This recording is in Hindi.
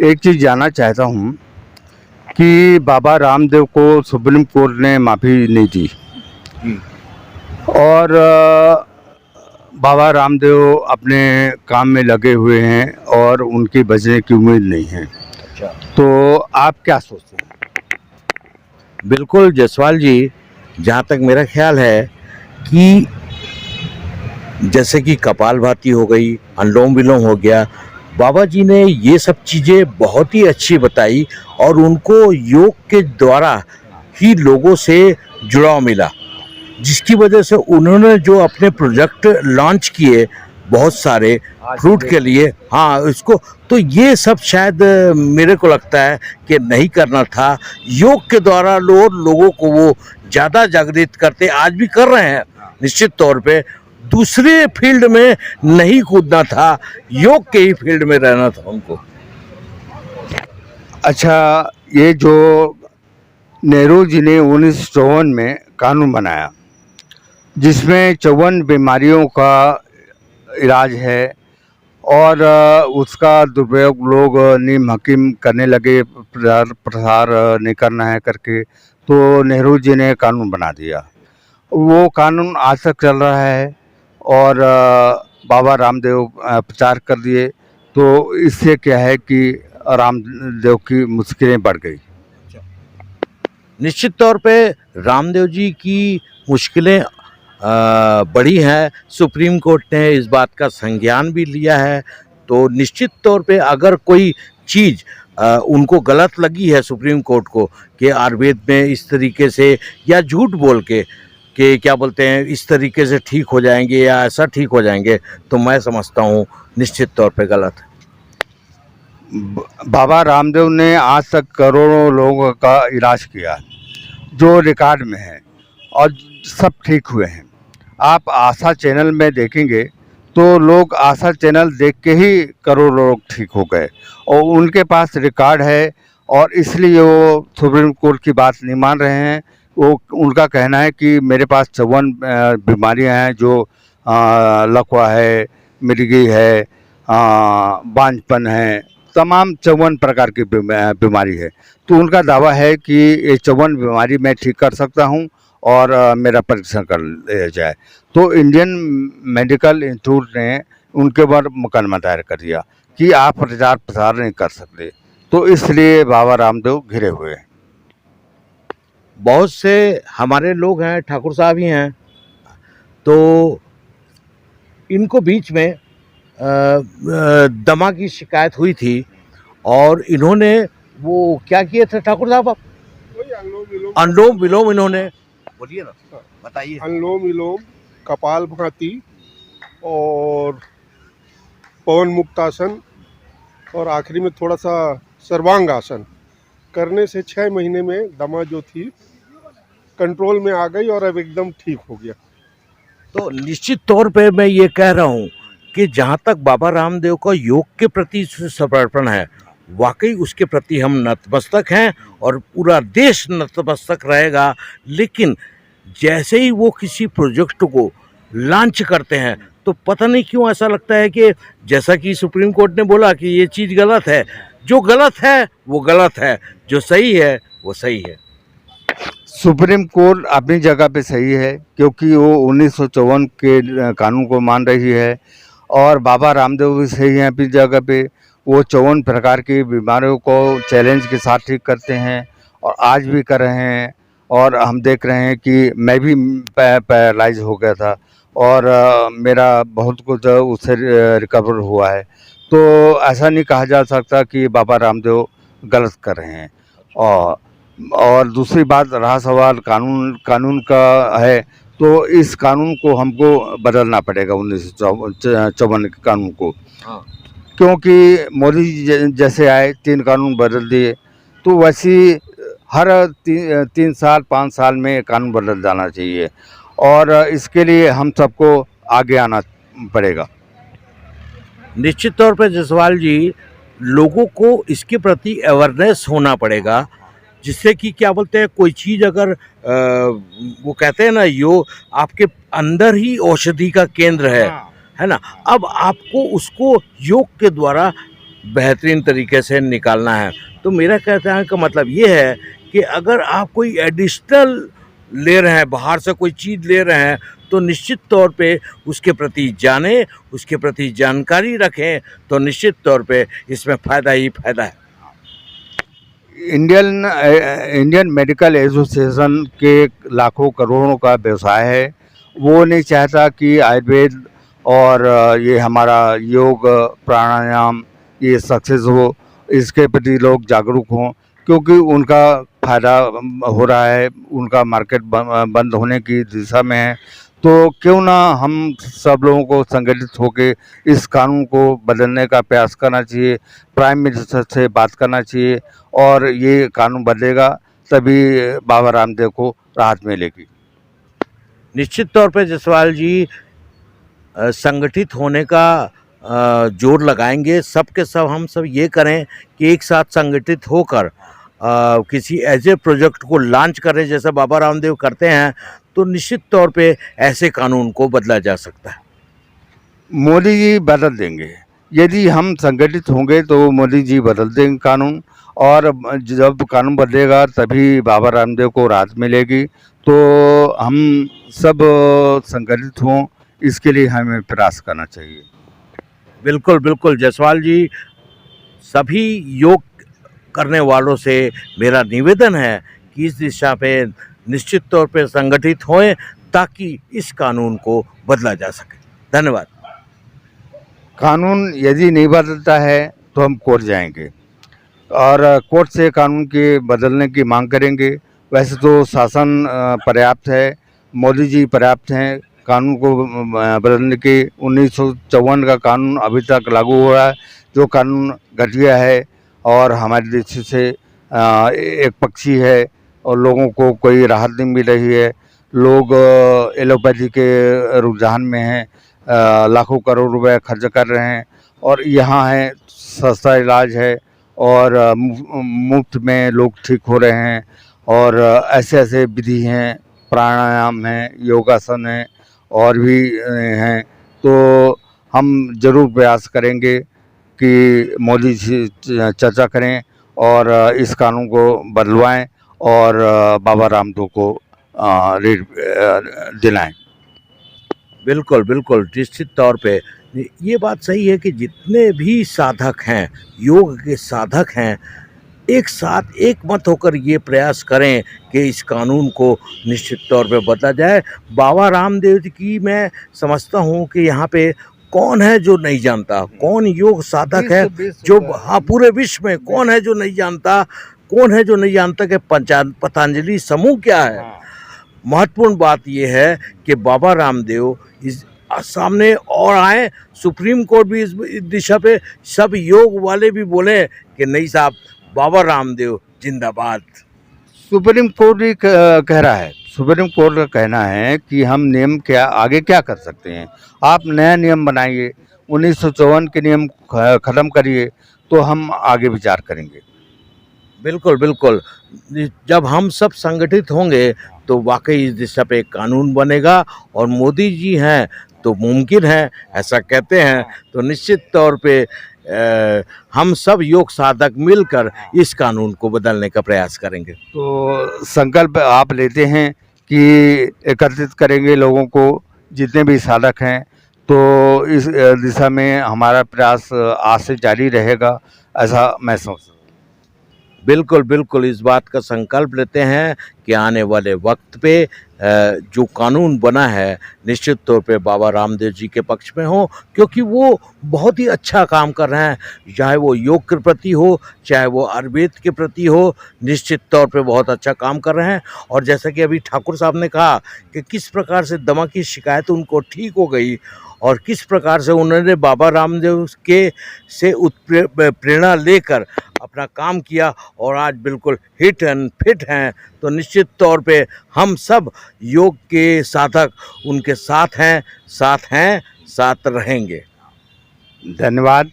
एक चीज़ जानना चाहता हूँ कि बाबा रामदेव को सुप्रीम कोर्ट ने माफ़ी नहीं दी और बाबा रामदेव अपने काम में लगे हुए हैं और उनकी बचने की उम्मीद नहीं है। अच्छा, तो आप क्या सोचते हैं? बिल्कुल जसवाल जी, जहाँ तक मेरा ख्याल है कि जैसे कि कपालभाति हो गई, अनुलोम विलोम हो गया, बाबा जी ने ये सब चीज़ें बहुत ही अच्छी बताई और उनको योग के द्वारा ही लोगों से जुड़ाव मिला, जिसकी वजह से उन्होंने जो अपने प्रोजेक्ट लॉन्च किए बहुत सारे फ्रूट के लिए, हाँ इसको, तो ये सब शायद मेरे को लगता है कि नहीं करना था। योग के द्वारा लोगों को वो ज़्यादा जागृत करते, आज भी कर रहे हैं निश्चित तौर पे। दूसरे फील्ड में नहीं कूदना था, योग के ही फील्ड में रहना था उनको। अच्छा, ये जो नेहरू जी ने 1954 में कानून बनाया जिसमें 54 बीमारियों का इलाज है और उसका दुरुपयोग लोग नीम हकीम करने लगे, प्रसार नहीं करना है करके, तो नेहरू जी ने कानून बना दिया। वो कानून आज तक चल रहा है और बाबा रामदेव प्रचार कर दिए, तो इससे क्या है कि रामदेव की मुश्किलें बढ़ गई। निश्चित तौर पे रामदेव जी की मुश्किलें बढ़ी हैं। सुप्रीम कोर्ट ने इस बात का संज्ञान भी लिया है। तो निश्चित तौर पे अगर कोई चीज़ उनको गलत लगी है सुप्रीम कोर्ट को कि आयुर्वेद में इस तरीके से या झूठ बोल के कि क्या बोलते हैं इस तरीके से ठीक हो जाएंगे या ऐसा ठीक हो जाएंगे, तो मैं समझता हूँ निश्चित तौर पे गलत है। बाबा रामदेव ने आज तक करोड़ों लोगों का इलाज किया जो रिकॉर्ड में है और सब ठीक हुए हैं। आप आशा चैनल में देखेंगे तो लोग आशा चैनल देख के ही करोड़ों लोग ठीक हो गए और उनके पास रिकॉर्ड है और इसलिए वो सुप्रीम कोर्ट की बात नहीं मान रहे हैं। वो उनका कहना है कि मेरे पास 54 बीमारियां हैं, जो लकवा है, मिर्गी है, बांझपन है, तमाम 54 प्रकार की बीमारी है। तो उनका दावा है कि ये 54 बीमारी मैं ठीक कर सकता हूं और मेरा परीक्षण कर लिया जाए। तो इंडियन मेडिकल इंस्टीट्यूट ने उनके ऊपर मुकदमा दायर कर दिया कि आप प्रचार प्रसार नहीं कर सकते, तो इसलिए बाबा रामदेव घिरे हुए हैं। बहुत से हमारे लोग हैं, ठाकुर साहब ही हैं, तो इनको बीच में दमा की शिकायत हुई थी और इन्होंने वो क्या किए थे ठाकुर साहब, आप अनुलोम विलोम इन्होंने, बोलिए ना, बताइए। अनुलोम विलोम, कपालभाति और पवन मुक्तासन और आखिरी में थोड़ा सा सर्वांग आसन करने से 6 महीने में दमा जो थी कंट्रोल में आ गई और अब एकदम ठीक हो गया। तो निश्चित तौर पे मैं ये कह रहा हूँ कि जहाँ तक बाबा रामदेव का योग के प्रति समर्पण है, वाकई उसके प्रति हम नतमस्तक हैं और पूरा देश नतमस्तक रहेगा। लेकिन जैसे ही वो किसी प्रोजेक्ट को लॉन्च करते हैं तो पता नहीं क्यों ऐसा लगता है कि जैसा कि सुप्रीम कोर्ट ने बोला कि ये चीज़ गलत है, जो गलत है वो गलत है, जो सही है वो सही है। सुप्रीम कोर्ट अपनी जगह पे सही है क्योंकि वो 1954 के कानून को मान रही है और बाबा रामदेव भी सही हैं अपनी जगह पे। वो 54 प्रकार की बीमारियों को चैलेंज के साथ ठीक करते हैं और आज भी कर रहे हैं। और हम देख रहे हैं कि मैं भी पैरालाइज हो गया था और मेरा बहुत कुछ उससे रिकवर हुआ है। तो ऐसा नहीं कहा जा सकता कि बाबा रामदेव गलत कर रहे हैं। और दूसरी बात रहा सवाल कानून का है, तो इस कानून को हमको बदलना पड़ेगा 1954 के कानून को। हाँ। क्योंकि मोदी जी जैसे आए 3 कानून बदल दिए, तो वैसी हर 3 साल 5 साल में कानून बदल जाना चाहिए और इसके लिए हम सबको आगे आना पड़ेगा। निश्चित तौर पे जसवाल जी, लोगों को इसके प्रति अवेयरनेस होना पड़ेगा, जिससे कि क्या बोलते हैं कोई चीज़ अगर वो कहते हैं ना योग आपके अंदर ही औषधि का केंद्र है ना। अब आपको उसको योग के द्वारा बेहतरीन तरीके से निकालना है। तो मेरा कहने का मतलब ये है कि अगर आप कोई एडिशनल ले रहे हैं, बाहर से कोई चीज़ ले रहे हैं, तो निश्चित तौर पे उसके प्रति जानें, उसके प्रति जानकारी रखें, तो निश्चित तौर पे इसमें फ़ायदा ही फ़ायदा है। इंडियन मेडिकल एसोसिएशन के लाखों करोड़ों का व्यवसाय है। वो नहीं चाहता कि आयुर्वेद और ये हमारा योग प्राणायाम ये सक्सेस हो, इसके प्रति लोग जागरूक हों, क्योंकि उनका फ़ायदा हो रहा है, उनका मार्केट बंद होने की दिशा में है। तो क्यों ना हम सब लोगों को संगठित होकर इस कानून को बदलने का प्रयास करना चाहिए, प्राइम मिनिस्टर से बात करना चाहिए, और ये कानून बदलेगा तभी बाबा रामदेव को राहत मिलेगी। निश्चित तौर पे जायसवाल जी संगठित होने का जोर लगाएंगे। सब के सब हम सब ये करें कि एक साथ संगठित होकर किसी ऐसे प्रोजेक्ट को लॉन्च करें जैसा बाबा रामदेव करते हैं, तो निश्चित तौर पे ऐसे कानून को बदला जा सकता है। मोदी जी बदल देंगे, यदि हम संगठित होंगे तो मोदी जी बदल देंगे कानून, और जब कानून बदलेगा तभी बाबा रामदेव को राहत मिलेगी। तो हम सब संगठित हों, इसके लिए हमें प्रयास करना चाहिए। बिल्कुल बिल्कुल जायसवाल जी, सभी योग करने वालों से मेरा निवेदन है कि इस दिशा पे निश्चित तौर पे संगठित होएं, ताकि इस कानून को बदला जा सके। धन्यवाद। कानून यदि नहीं बदलता है तो हम कोर्ट जाएंगे और कोर्ट से कानून के बदलने की मांग करेंगे। वैसे तो शासन पर्याप्त है, मोदी जी पर्याप्त हैं कानून को बदलने के। 1954 का कानून अभी तक लागू हो रहा है, जो कानून घटिया है और हमारे देश से एक पक्षी है, और लोगों को कोई राहत नहीं मिल रही है। लोग एलोपैथी के रुझान में हैं, लाखों करोड़ रुपए खर्च कर रहे हैं, और यहाँ है सस्ता इलाज है और मुफ्त में लोग ठीक हो रहे हैं। और ऐसे ऐसे विधि हैं, प्राणायाम हैं, योगासन हैं, और भी हैं। तो हम ज़रूर प्रयास करेंगे कि मोदी जी चर्चा करें और इस कानून को बदलवाएं और बाबा रामदेव को रीड दिलाएं। बिल्कुल बिल्कुल, निश्चित तौर पे ये बात सही है कि जितने भी साधक हैं, योग के साधक हैं, एक साथ एक मत होकर ये प्रयास करें कि इस कानून को निश्चित तौर पे बदला जाए। बाबा रामदेव जी की मैं समझता हूँ कि यहाँ पे कौन है जो नहीं जानता, कौन योग साधक है जो, हाँ, पूरे विश्व में कौन है जो नहीं जानता, कौन है जो नहीं जानता कि पतंजलि समूह क्या है। महत्वपूर्ण बात यह है कि बाबा रामदेव इस सामने और आए, सुप्रीम कोर्ट भी इस दिशा पे, सब योग वाले भी बोले कि नहीं साहब, बाबा रामदेव जिंदाबाद। सुप्रीम कोर्ट भी कह रहा है, सुप्रीम कोर्ट का कहना है कि हम नियम क्या आगे क्या कर सकते हैं, आप नया नियम बनाइए, 1954 के नियम ख़त्म करिए, तो हम आगे विचार करेंगे। बिल्कुल बिल्कुल, जब हम सब संगठित होंगे तो वाकई इस दिशा पे एक कानून बनेगा, और मोदी जी हैं तो मुमकिन है, ऐसा कहते हैं। तो निश्चित तौर पे हम सब योग साधक मिलकर इस कानून को बदलने का प्रयास करेंगे। तो संकल्प आप लेते हैं कि एकत्रित करेंगे लोगों को, जितने भी साधक हैं, तो इस दिशा में हमारा प्रयास आज से जारी रहेगा, ऐसा मैं सोचता हूँ। बिल्कुल बिल्कुल, इस बात का संकल्प लेते हैं कि आने वाले वक्त पे जो कानून बना है निश्चित तौर पे बाबा रामदेव जी के पक्ष में हो, क्योंकि वो बहुत ही अच्छा काम कर रहे हैं, चाहे वो योग के प्रति हो, चाहे वो आयुर्वेद के प्रति हो, निश्चित तौर पे बहुत अच्छा काम कर रहे हैं। और जैसा कि अभी ठाकुर साहब ने कहा कि किस प्रकार से दमा की शिकायत उनको ठीक हो गई, और किस प्रकार से उन्होंने बाबा रामदेव के से प्रेरणा लेकर अपना काम किया, और आज बिल्कुल हिट एंड फिट हैं। तो निश्चित तौर पे हम सब योग के साधक उनके साथ हैं, साथ रहेंगे। धन्यवाद।